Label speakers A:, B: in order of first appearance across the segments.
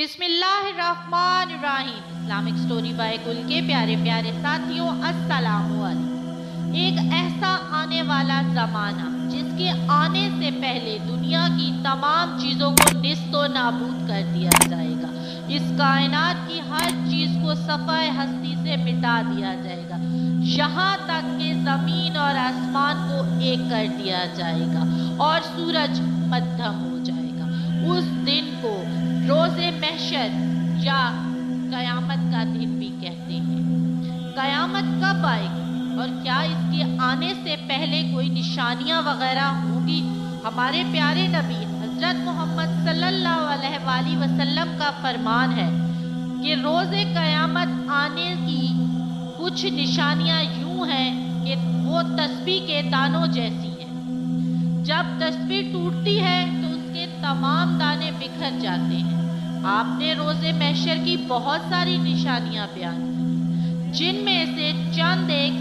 A: بسم اللہ الرحمن الرحیم۔ اسلامک سٹوری بائی گل کے پیارے پیارے ساتھیوں، السلام علیکم۔ ایک ایسا آنے والا زمانہ جس کے آنے سے پہلے دنیا کی تمام چیزوں کو نیست و نابود کر دیا جائے گا۔ اس کائنات کی ہر چیز کو صفحہ ہستی سے مٹا دیا جائے گا، یہاں تک کہ زمین اور آسمان کو ایک کر دیا جائے گا اور سورج مدھم ہو جائے گا۔ اس دن کو روز محشر یا قیامت کا دن بھی کہتے ہیں۔ قیامت کب آئے گی اور کیا اس کے آنے سے پہلے کوئی نشانیاں وغیرہ ہوں گی؟ ہمارے پیارے نبی حضرت محمد صلی اللہ علیہ وآلہ وسلم کا فرمان ہے کہ روز قیامت آنے کی کچھ نشانیاں یوں ہیں کہ وہ تسبیح کے دانوں جیسی ہیں۔ جب تسبیح ٹوٹتی ہے تو اس کے تمام دانے بکھر جاتے ہیں۔ آپ نے روز محشر کی بہت ساری نشانیاں بیان کی، جن میں سے چند ایک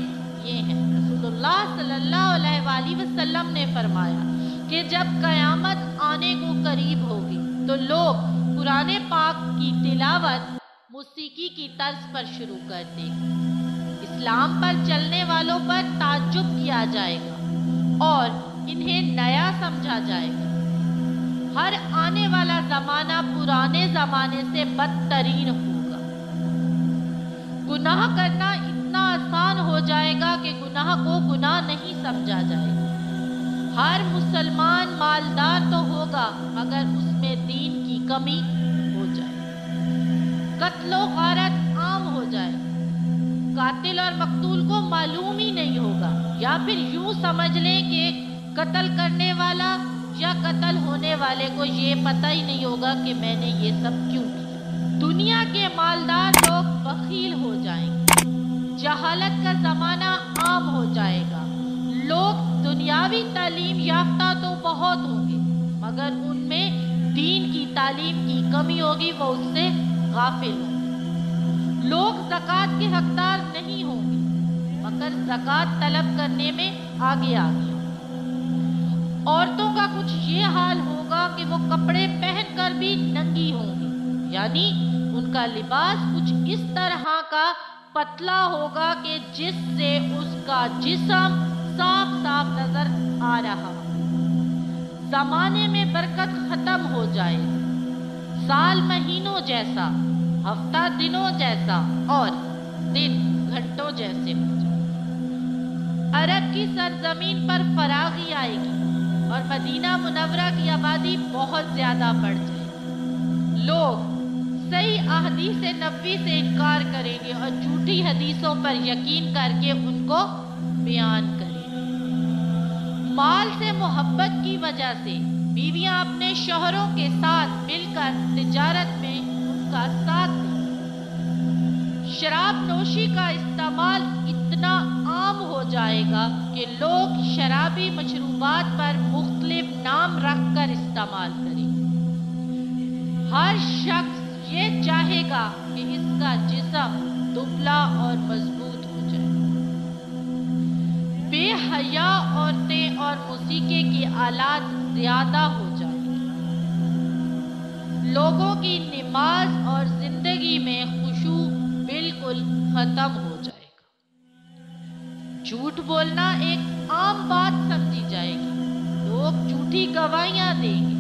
A: یہ ہیں۔ رسول اللہ صلی اللہ علیہ وآلہ وسلم نے فرمایا کہ جب قیامت آنے کو قریب ہوگی تو لوگ قرآن پاک کی تلاوت موسیقی کی طرز پر شروع کر دیں گے۔ اسلام پر چلنے والوں پر تعجب کیا جائے گا اور انہیں نیا سمجھا جائے گا۔ ہر آنے والا زمانہ پرانے زمانے سے بدترین ہوگا۔ گناہ کرنا اتنا آسان ہو جائے گا کہ گناہ کو گناہ نہیں سمجھا جائے گا۔ ہر مسلمان مالدار تو ہوگا مگر اس میں دین کی کمی ہو جائے۔ قتل و غارت عام ہو جائے، قاتل اور مقتول کو معلوم ہی نہیں ہوگا، یا پھر یوں سمجھ لیں کہ قتل کرنے والا یا قتل ہونے والے کو یہ پتہ ہی نہیں ہوگا کہ میں نے یہ سب کیوں کیا۔ دنیا کے مالدار لوگ بخیل ہو جائیں گے، جہالت کا زمانہ عام ہو جائے گا۔ لوگ دنیاوی تعلیم یافتہ تو بہت ہوں گے مگر ان میں دین کی تعلیم کی کمی ہوگی، وہ اس سے غافل ہوں گے۔ لوگ زکوٰۃ کے حقدار نہیں ہوں گے مگر زکوٰۃ طلب کرنے میں آگے آگے۔ عورتوں کا کچھ یہ حال ہوگا کہ وہ کپڑے پہن کر بھی ننگی ہوں گی، یعنی ان کا لباس کچھ اس طرح کا پتلا ہوگا کہ جس سے اس کا جسم صاف صاف نظر آ رہا۔ زمانے میں برکت ختم ہو جائے، سال مہینوں جیسا، ہفتہ دنوں جیسا اور دن گھنٹوں جیسے ہو جائے۔ عرب کی سرزمین پر فراغی آئے گی اور مدینہ منورہ کی آبادی بہت زیادہ بڑھ جائے۔ لوگ صحیح احادیث نبوی سے انکار کریں گے اور جھوٹی حدیثوں پر یقین کر کے ان کو بیان کریں گے۔ مال سے محبت کی وجہ سے بیویاں اپنے شوہروں کے ساتھ مل کر تجارت میں ان کا ساتھ دیں۔ شراب نوشی کا استعمال اتنا عام ہو جائے گا کہ لوگ شرابی مشروبات پر مختلف نام رکھ کر استعمال کریں گے۔ ہر شخص یہ چاہے گا کہ اس کا جسم دبلا اور مضبوط ہو جائے۔ بے حیا عورتیں اور موسیقی کے آلات زیادہ ہو جائیں گے۔ لوگوں کی نماز اور زندگی میں خشوع بالکل ختم ہو جائے گا۔ جھوٹ بولنا ایک عام بات سمجھی جائے گی، لوگ جھوٹی گواہیاں دیں گے۔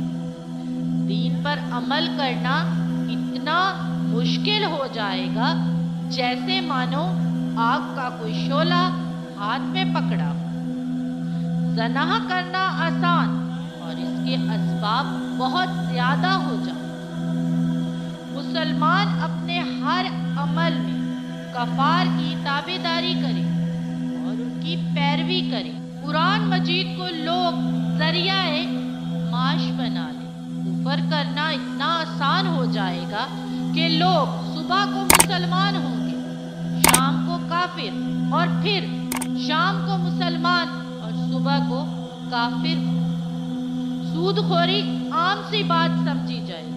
A: دین پر عمل کرنا اتنا مشکل ہو جائے گا جیسے مانو آگ کا کوئی شعلہ ہاتھ میں پکڑا ہو۔ زنا کرنا آسان اور اس کے اسباب بہت زیادہ ہو جائیں۔ مسلمان اپنے ہر عمل میں کفار کی تابعداری کرے اور ان کی پیروی کرے۔ قرآن مجید کو لوگ ذریعہ معاش بنا لیں۔ کفر کرنا اتنا آسان ہو جائے گا کہ لوگ صبح کو مسلمان ہوں گے، شام کو کافر، اور پھر شام کو مسلمان اور صبح کو کافر۔ سود خوری عام سی بات سمجھی جائے۔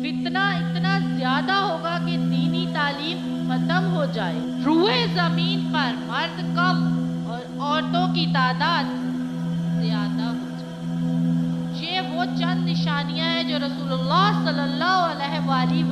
A: فتنہ اتنا زیادہ ہوگا کہ دینی تعلیم ختم ہو جائے۔ روئے زمین پر مرد کم اور عورتوں کی تعداد زیادہ ہو جائے۔ یہ وہ چند نشانیاں ہیں جو رسول اللہ صلی اللہ علیہ